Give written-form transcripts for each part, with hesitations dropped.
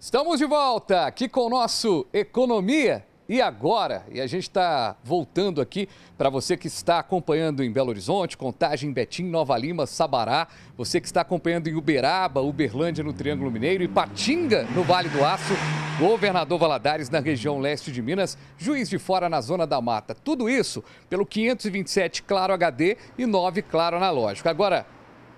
Estamos de volta aqui com o nosso Economia e Agora. E a gente está voltando aqui para você que está acompanhando em Belo Horizonte, Contagem, Betim, Nova Lima, Sabará. Você que está acompanhando em Uberaba, Uberlândia no Triângulo Mineiro, Ipatinga no Vale do Aço, Governador Valadares na região leste de Minas, Juiz de Fora na Zona da Mata. Tudo isso pelo 527 Claro HD e 9 Claro Analógico. Agora,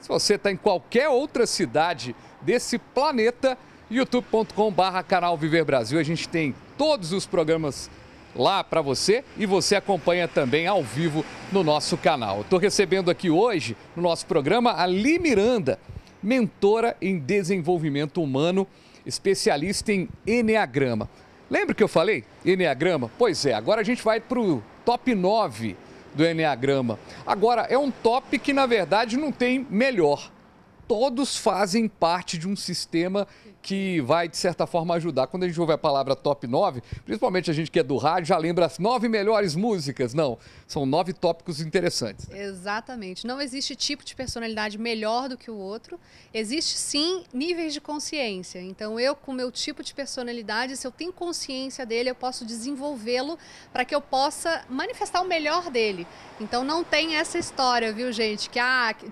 se você está em qualquer outra cidade desse planeta, youtube.com/canal Viver Brasil. A gente tem todos os programas lá para você e você acompanha também ao vivo no nosso canal. Estou recebendo aqui hoje, no nosso programa, a Li Miranda, mentora em desenvolvimento humano, especialista em Eneagrama. Lembra que eu falei Eneagrama? Pois é, agora a gente vai para o top 9 do Eneagrama. Agora, é um top que, na verdade, não tem melhor. Todos fazem parte de um sistema que vai, de certa forma, ajudar. Quando a gente ouve a palavra top 9, principalmente a gente que é do rádio, já lembra as 9 melhores músicas. Não, são 9 tópicos interessantes. Exatamente. Não existe tipo de personalidade melhor do que o outro. Existe, sim, níveis de consciência. Então, eu, com o meu tipo de personalidade, se eu tenho consciência dele, eu posso desenvolvê-lo para que eu possa manifestar o melhor dele. Então, não tem essa história, viu, gente? Que,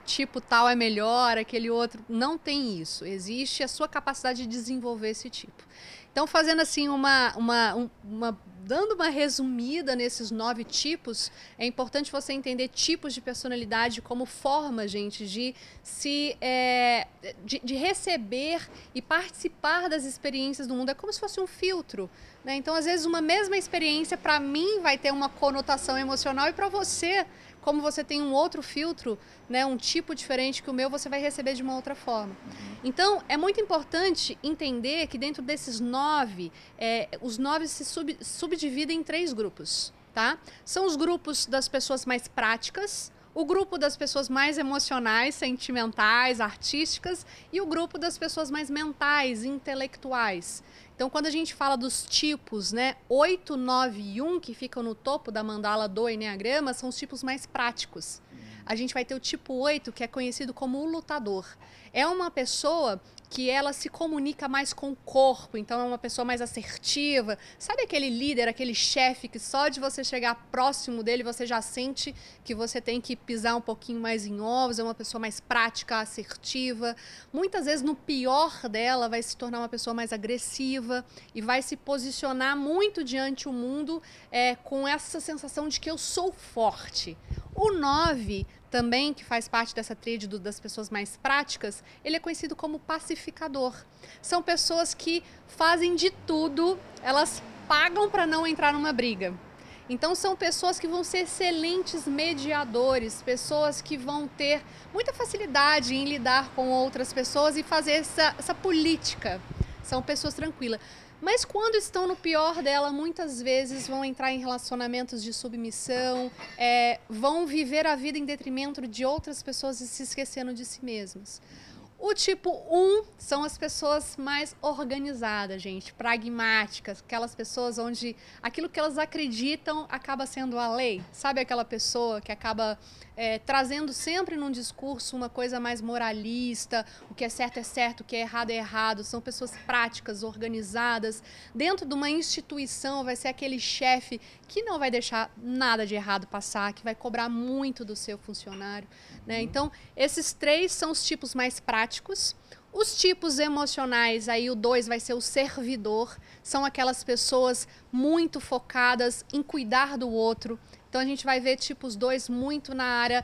tipo tal é melhor, aquele outro. Não tem isso. Existe a sua capacidade de desenvolver esse tipo. Então, fazendo assim dando uma resumida nesses 9 tipos, é importante você entender tipos de personalidade como forma, gente, de receber e participar das experiências do mundo. É como se fosse um filtro, né? Então, às vezes, uma mesma experiência, para mim, vai ter uma conotação emocional e para você, como você tem um outro filtro, né, um tipo diferente que o meu, você vai receber de uma outra forma. Então, é muito importante entender que dentro desses 9, os 9 se subdividem em 3 grupos, tá? São os grupos das pessoas mais práticas, o grupo das pessoas mais emocionais, sentimentais, artísticas e o grupo das pessoas mais mentais, intelectuais. Então, quando a gente fala dos tipos, né, 8, 9 e 1, que ficam no topo da mandala do Eneagrama, são os tipos mais práticos. A gente vai ter o tipo 8, que é conhecido como o lutador. É uma pessoa que ela se comunica mais com o corpo, então é uma pessoa mais assertiva. Sabe aquele líder, aquele chefe que só de você chegar próximo dele você já sente que você tem que pisar um pouquinho mais em ovos, é uma pessoa mais prática, assertiva. Muitas vezes no pior dela vai se tornar uma pessoa mais agressiva e vai se posicionar muito diante o mundo com essa sensação de que eu sou forte. O 9 também, que faz parte dessa tríade das pessoas mais práticas, ele é conhecido como pacificador. São pessoas que fazem de tudo, elas pagam para não entrar numa briga. Então, são pessoas que vão ser excelentes mediadores, pessoas que vão ter muita facilidade em lidar com outras pessoas e fazer essa política. São pessoas tranquilas. Mas quando estão no pior dela, muitas vezes vão entrar em relacionamentos de submissão, vão viver a vida em detrimento de outras pessoas e se esquecendo de si mesmas. O tipo 1 são as pessoas mais organizadas, gente, pragmáticas, aquelas pessoas onde aquilo que elas acreditam acaba sendo a lei. Sabe aquela pessoa que acaba trazendo sempre num discurso uma coisa mais moralista, o que é certo, o que é errado. São pessoas práticas, organizadas. Dentro de uma instituição vai ser aquele chefe que não vai deixar nada de errado passar, que vai cobrar muito do seu funcionário, né? Então, esses 3 são os tipos mais práticos. Os tipos emocionais, aí o 2 vai ser o servidor, são aquelas pessoas muito focadas em cuidar do outro. Então, a gente vai ver tipos 2 muito na área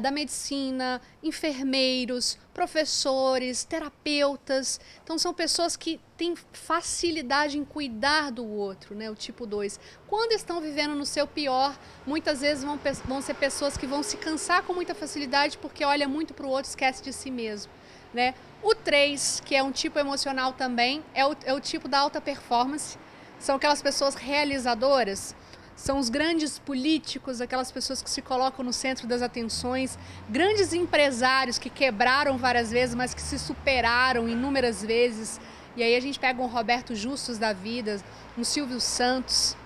da medicina, enfermeiros, professores, terapeutas. Então, são pessoas que têm facilidade em cuidar do outro, né? O tipo 2. Quando estão vivendo no seu pior, muitas vezes vão ser pessoas que vão se cansar com muita facilidade porque olha muito para o outro, esquece de si mesmo, né? O 3, que é um tipo emocional também, é o tipo da alta performance. São aquelas pessoas realizadoras. São os grandes políticos, aquelas pessoas que se colocam no centro das atenções, grandes empresários que quebraram várias vezes, mas que se superaram inúmeras vezes. E aí a gente pega um Roberto Justus da vida, um Silvio Santos.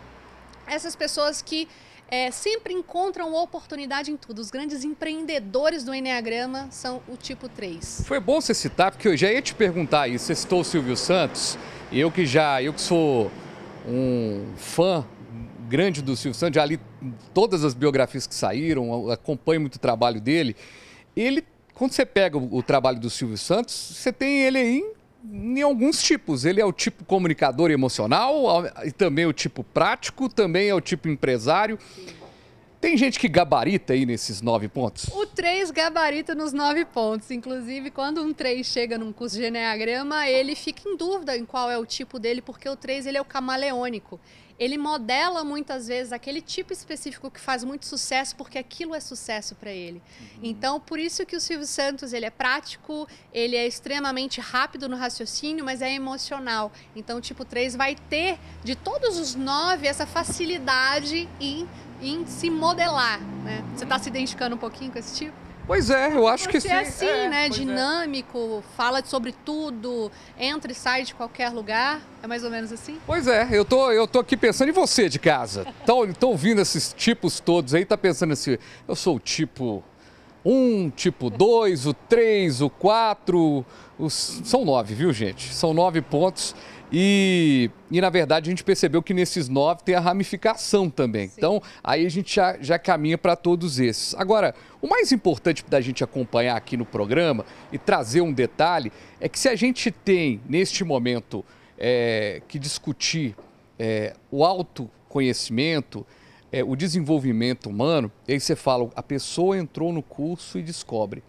Essas pessoas que sempre encontram oportunidade em tudo. Os grandes empreendedores do Enneagrama são o tipo 3. Foi bom você citar, porque eu já ia te perguntar isso. Você citou o Silvio Santos, e eu que sou um fã grande do Silvio Santos, já li todas as biografias que saíram, acompanho muito o trabalho dele. Quando você pega o trabalho do Silvio Santos, você tem ele aí em alguns tipos. Ele é o tipo comunicador emocional, e também o tipo prático, também é o tipo empresário. Sim. Tem gente que gabarita aí nesses 9 pontos? O 3 gabarita nos 9 pontos. Inclusive, quando um 3 chega num curso de Enneagrama, ele fica em dúvida em qual é o tipo dele, porque o 3 ele é o camaleônico. Ele modela muitas vezes aquele tipo específico que faz muito sucesso, porque aquilo é sucesso para ele. Então, por isso que o Silvio Santos, ele é prático, ele é extremamente rápido no raciocínio, mas é emocional. Então, o tipo 3 vai ter, de todos os 9, essa facilidade em se modelar, né? Você está se identificando um pouquinho com esse tipo? Pois é, eu acho que sim. É assim, né? Dinâmico, fala sobre tudo, entra e sai de qualquer lugar. É mais ou menos assim? Pois é, eu tô aqui pensando em você de casa. Tô ouvindo esses tipos todos aí, tá pensando assim, eu sou o tipo 1, tipo 2, o 3, o 4, são 9, viu, gente? São 9 pontos. E na verdade a gente percebeu que nesses 9 tem a ramificação também. Sim. Então aí a gente já caminha para todos esses. Agora, o mais importante da gente acompanhar aqui no programa e trazer um detalhe é que se a gente tem neste momento que discutir o autoconhecimento, o desenvolvimento humano, e aí você fala, a pessoa entrou no curso e descobre.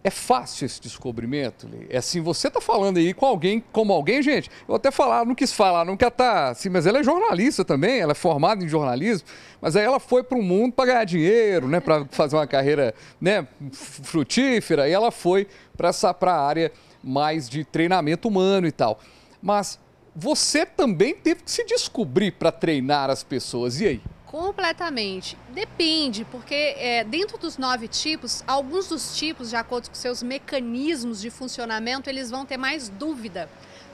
É fácil esse descobrimento? É assim, você está falando aí com alguém, como alguém, gente, eu até falar, não quis falar, não quer estar assim, mas ela é jornalista também, ela é formada em jornalismo, mas aí ela foi para o mundo para ganhar dinheiro, né, para fazer uma carreira, né, frutífera, e ela foi para a área mais de treinamento humano e tal. Mas você também teve que se descobrir para treinar as pessoas, e aí? Completamente. Depende, porque dentro dos 9 tipos, alguns dos tipos, de acordo com seus mecanismos de funcionamento, eles vão ter mais dúvida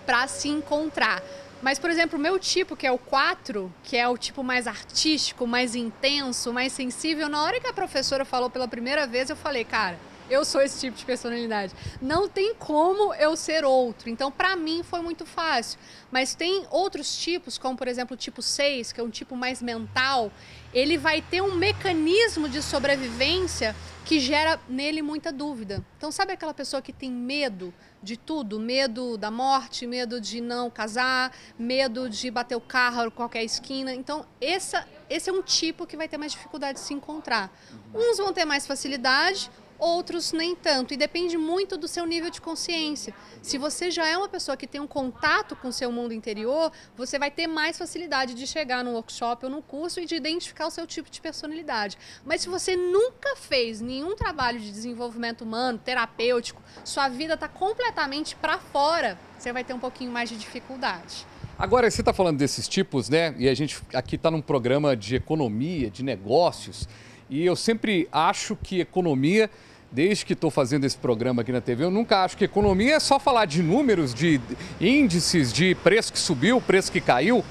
para se encontrar. Mas, por exemplo, o meu tipo, que é o 4, que é o tipo mais artístico, mais intenso, mais sensível, na hora que a professora falou pela primeira vez, eu falei, cara, eu sou esse tipo de personalidade. Não tem como eu ser outro. Então, para mim, foi muito fácil. Mas tem outros tipos, como, por exemplo, o tipo 6, que é um tipo mais mental. Ele vai ter um mecanismo de sobrevivência que gera nele muita dúvida. Então, sabe aquela pessoa que tem medo de tudo? Medo da morte, medo de não casar, medo de bater o carro em qualquer esquina. Então, esse é um tipo que vai ter mais dificuldade de se encontrar. Uns vão ter mais facilidade, outros nem tanto, e depende muito do seu nível de consciência. Se você já é uma pessoa que tem um contato com o seu mundo interior, você vai ter mais facilidade de chegar no workshop ou no curso e de identificar o seu tipo de personalidade. Mas se você nunca fez nenhum trabalho de desenvolvimento humano, terapêutico, sua vida está completamente para fora, você vai ter um pouquinho mais de dificuldade. Agora, você está falando desses tipos, né? E a gente aqui está num programa de economia, de negócios, e eu sempre acho que economia, desde que estou fazendo esse programa aqui na TV, eu nunca acho que economia é só falar de números, de índices, de preço que subiu, preço que caiu.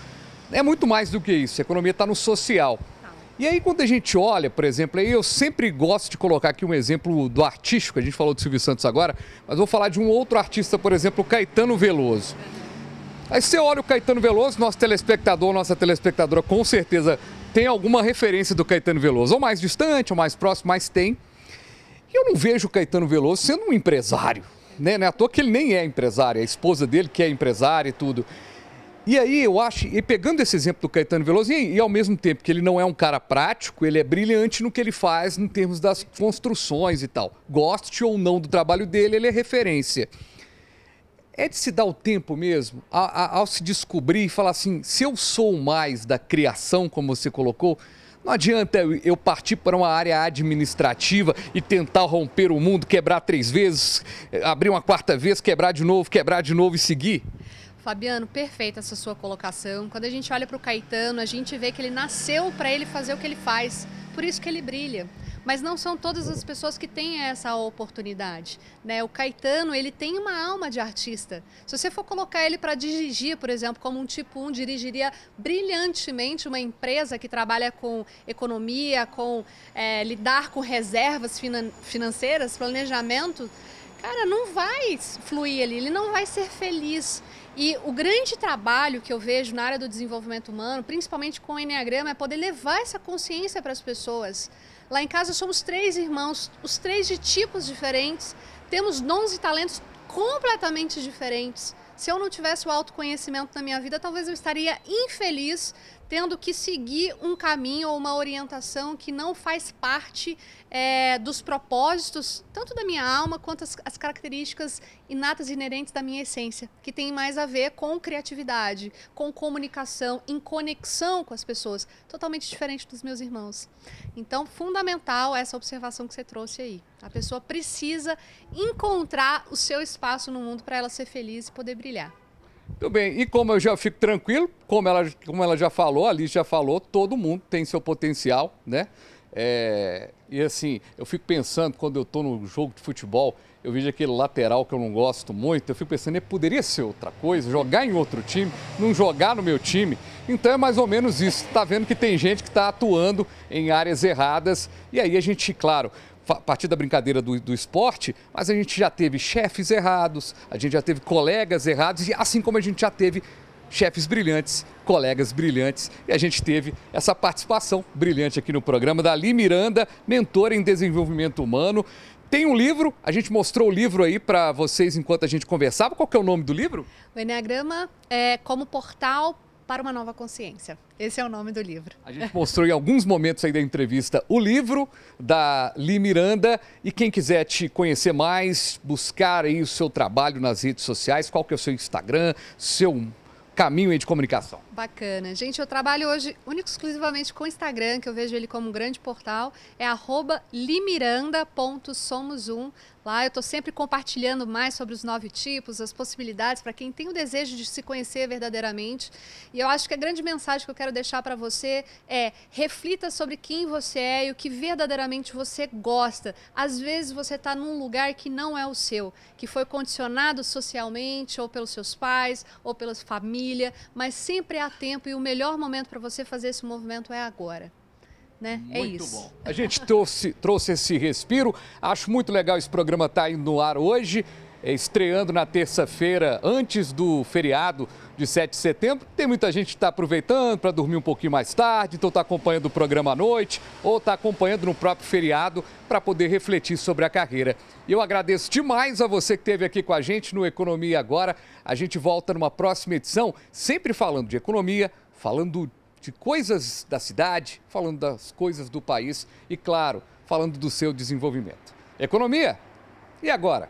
É muito mais do que isso. A economia está no social. E aí, quando a gente olha, por exemplo, aí eu sempre gosto de colocar aqui um exemplo do artístico, a gente falou do Silvio Santos agora, mas vou falar de um outro artista, por exemplo, o Caetano Veloso. Aí você olha o Caetano Veloso, nosso telespectador, nossa telespectadora, com certeza tem alguma referência do Caetano Veloso, ou mais distante, ou mais próximo, mas tem. E eu não vejo o Caetano Veloso sendo um empresário, né? Não é à toa que ele nem é empresário, a esposa dele que é empresária e tudo. E aí eu acho, e pegando esse exemplo do Caetano Veloso, e ao mesmo tempo que ele não é um cara prático, ele é brilhante no que ele faz em termos das construções e tal. Goste ou não do trabalho dele, ele é referência. É de se dar o tempo mesmo, ao se descobrir e falar assim, se eu sou mais da criação, como você colocou, não adianta eu partir para uma área administrativa e tentar romper o mundo, quebrar 3 vezes, abrir uma 4ª vez, quebrar de novo e seguir? Fabiano, perfeita essa sua colocação. Quando a gente olha para o Caetano, a gente vê que ele nasceu para ele fazer o que ele faz. Por isso que ele brilha. mas não são todas as pessoas que têm essa oportunidade, né? O Caetano, ele tem uma alma de artista. Se você for colocar ele para dirigir, por exemplo, como um tipo 1, dirigiria brilhantemente uma empresa que trabalha com economia, com lidar com reservas financeiras, planejamento. Cara, não vai fluir ali, ele não vai ser feliz. E o grande trabalho que eu vejo na área do desenvolvimento humano, principalmente com o Enneagrama, é poder levar essa consciência para as pessoas. Lá em casa somos 3 irmãos, os 3 de tipos diferentes, temos dons e talentos completamente diferentes. Se eu não tivesse o autoconhecimento na minha vida, talvez eu estaria infeliz tendo que seguir um caminho ou uma orientação que não faz parte dos propósitos, tanto da minha alma quanto as características inatas e inerentes da minha essência, que tem mais a ver com criatividade, com comunicação, em conexão com as pessoas, totalmente diferente dos meus irmãos. Então, fundamental essa observação que você trouxe aí. A pessoa precisa encontrar o seu espaço no mundo para ela ser feliz e poder brilhar. Tudo bem, e como eu já fico tranquilo, como ela já falou, a Alice já falou, todo mundo tem seu potencial, né? E assim, eu fico pensando, quando eu estou no jogo de futebol, eu vejo aquele lateral que eu não gosto muito, eu fico pensando, ele poderia ser outra coisa, jogar em outro time, não jogar no meu time. Então é mais ou menos isso, tá vendo que tem gente que está atuando em áreas erradas, e aí a gente, claro, a partir da brincadeira do esporte, mas a gente já teve chefes errados, a gente já teve colegas errados, e assim como a gente já teve chefes brilhantes, colegas brilhantes, e a gente teve essa participação brilhante aqui no programa da Li Miranda, mentora em desenvolvimento humano. Tem um livro, a gente mostrou o livro aí para vocês enquanto a gente conversava. Qual que é o nome do livro? O Enneagrama é como portal para uma nova consciência. Esse é o nome do livro. A gente mostrou em alguns momentos aí da entrevista o livro da Li Miranda, e quem quiser te conhecer mais, buscar aí o seu trabalho nas redes sociais, qual que é o seu Instagram, seu caminho aí de comunicação? Bacana. Gente, eu trabalho hoje único e exclusivamente com o Instagram, que eu vejo ele como um grande portal, é @limiranda.somos1. Lá eu estou sempre compartilhando mais sobre os 9 tipos, as possibilidades para quem tem o desejo de se conhecer verdadeiramente. E eu acho que a grande mensagem que eu quero deixar para você é: reflita sobre quem você é e o que verdadeiramente você gosta. Às vezes você está num lugar que não é o seu, que foi condicionado socialmente, ou pelos seus pais, ou pela família, mas sempre há tempo, e o melhor momento para você fazer esse movimento é agora. Né? É isso. Muito bom. A gente trouxe esse respiro. Acho muito legal esse programa estar indo no ar hoje, estreando na terça-feira, antes do feriado de 7 de setembro. Tem muita gente que está aproveitando para dormir um pouquinho mais tarde, então está acompanhando o programa à noite, ou está acompanhando no próprio feriado para poder refletir sobre a carreira. E eu agradeço demais a você que esteve aqui com a gente no Economia Agora. A gente volta numa próxima edição, sempre falando de economia, falando de coisas da cidade, falando das coisas do país e, claro, falando do seu desenvolvimento. Economia? E agora?